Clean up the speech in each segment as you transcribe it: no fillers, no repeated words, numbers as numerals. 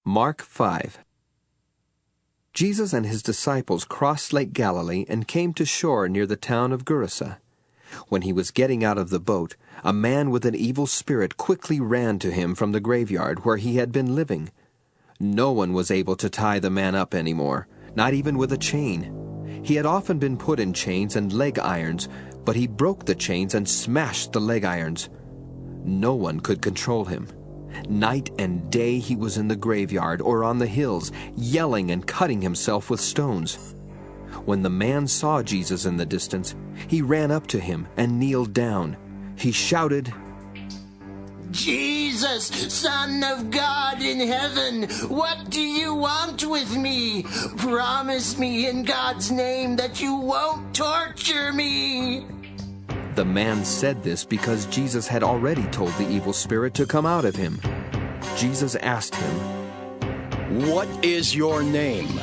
Mark 5. Jesus and his disciples crossed Lake Galilee and came to shore near the town of Gerasa. When he was getting out of the boat, a man with an evil spirit quickly ran to him from the graveyard where he had been living. No one was able to tie the man up anymore, not even with a chain. He had often been put in chains and leg irons, but he broke the chains and smashed the leg irons. No one could control him. Night and day he was in the graveyard or on the hills, yelling and cutting himself with stones. When the man saw Jesus in the distance, he ran up to him and kneeled down. He shouted, "Jesus, Son of God in heaven, what do you want with me? Promise me in God's name that you won't torture me." The man said this because Jesus had already told the evil spirit to come out of him. Jesus asked him, "What is your name?"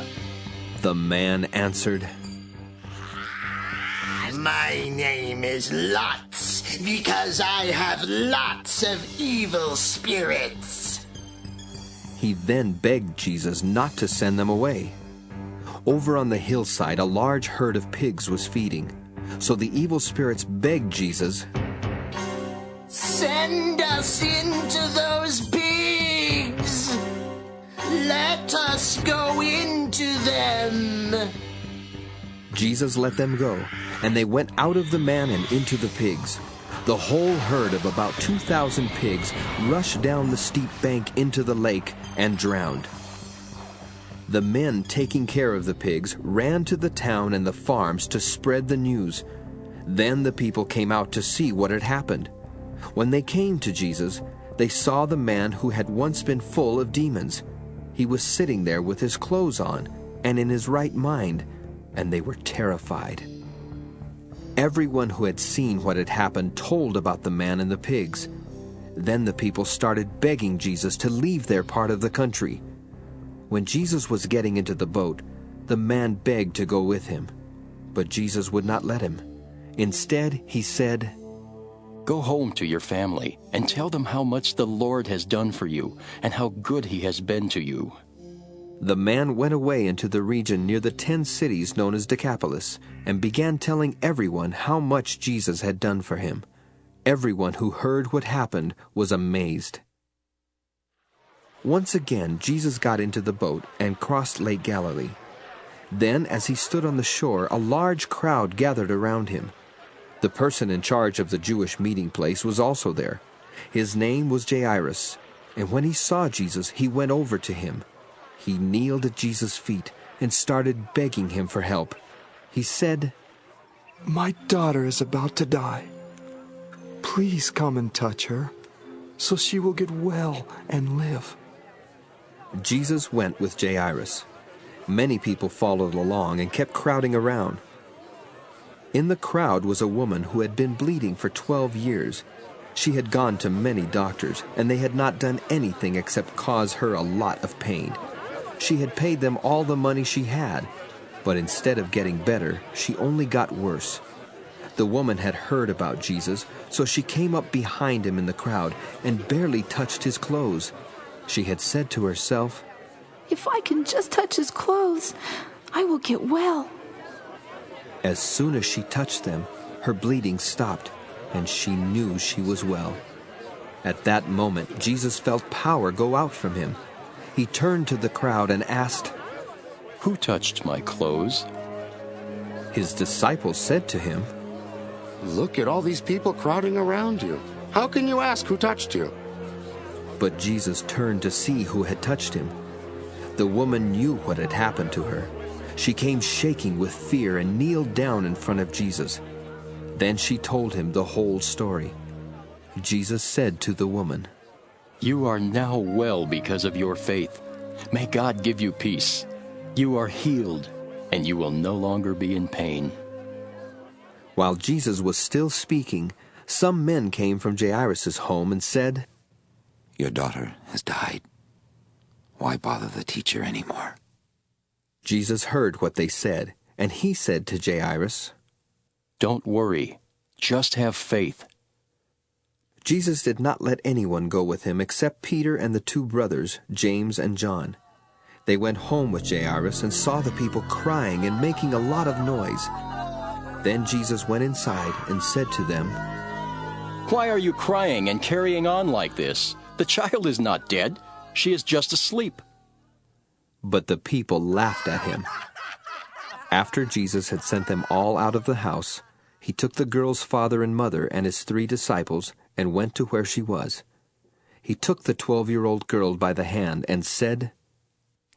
The man answered, "My name is Lots, because I have lots of evil spirits." He then begged Jesus not to send them away. Over on the hillside, a large herd of pigs was feeding. So the evil spirits begged Jesus, "Send us into those pigs. Let us go into them." Jesus let them go, and they went out of the man and into the pigs. The whole herd of about 2,000 pigs rushed down the steep bank into the lake and drowned. The men taking care of the pigs ran to the town and the farms to spread the news. Then the people came out to see what had happened. When they came to Jesus, they saw the man who had once been full of demons. He was sitting there with his clothes on and in his right mind, and they were terrified. Everyone who had seen what had happened told about the man and the pigs. Then the people started begging Jesus to leave their part of the country. When Jesus was getting into the boat, the man begged to go with him, but Jesus would not let him. Instead, he said, "Go home to your family and tell them how much the Lord has done for you and how good he has been to you." The man went away into the region near the 10 cities known as Decapolis and began telling everyone how much Jesus had done for him. Everyone who heard what happened was amazed. Once again, Jesus got into the boat and crossed Lake Galilee. Then, as he stood on the shore, a large crowd gathered around him. The person in charge of the Jewish meeting place was also there. His name was Jairus, and when he saw Jesus, he went over to him. He kneeled at Jesus' feet and started begging him for help. He said, "My daughter is about to die. Please come and touch her, so she will get well and live." Jesus went with Jairus. Many people followed along and kept crowding around. In the crowd was a woman who had been bleeding for 12 years. She had gone to many doctors, and they had not done anything except cause her a lot of pain. She had paid them all the money she had, but instead of getting better, she only got worse. The woman had heard about Jesus, so she came up behind him in the crowd and barely touched his clothes. She had said to herself, "If I can just touch his clothes, I will get well." As soon as she touched them, her bleeding stopped, and she knew she was well. At that moment, Jesus felt power go out from him. He turned to the crowd and asked, "Who touched my clothes?" His disciples said to him, "Look at all these people crowding around you. How can you ask who touched you?" But Jesus turned to see who had touched him. The woman knew what had happened to her. She came shaking with fear and kneeled down in front of Jesus. Then she told him the whole story. Jesus said to the woman, "You are now well because of your faith. May God give you peace. You are healed, and you will no longer be in pain." While Jesus was still speaking, some men came from Jairus' home and said, "Your daughter has died. Why bother the teacher anymore?" Jesus heard what they said, and he said to Jairus, "Don't worry. Just have faith." Jesus did not let anyone go with him except Peter and the two brothers, James and John. They went home with Jairus and saw the people crying and making a lot of noise. Then Jesus went inside and said to them, "Why are you crying and carrying on like this? The child is not dead. She is just asleep." But the people laughed at him. After Jesus had sent them all out of the house, he took the girl's father and mother and his 3 disciples and went to where she was. He took the 12-year-old girl by the hand and said,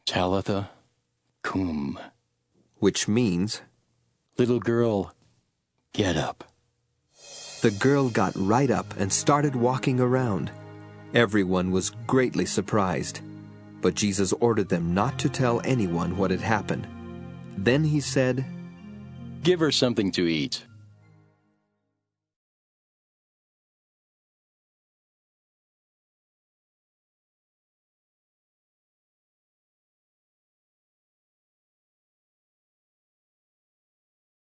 Talitha cum, which means, "Little girl, get up." The girl got right up and started walking around. Everyone was greatly surprised, but Jesus ordered them not to tell anyone what had happened. Then he said, "Give her something to eat."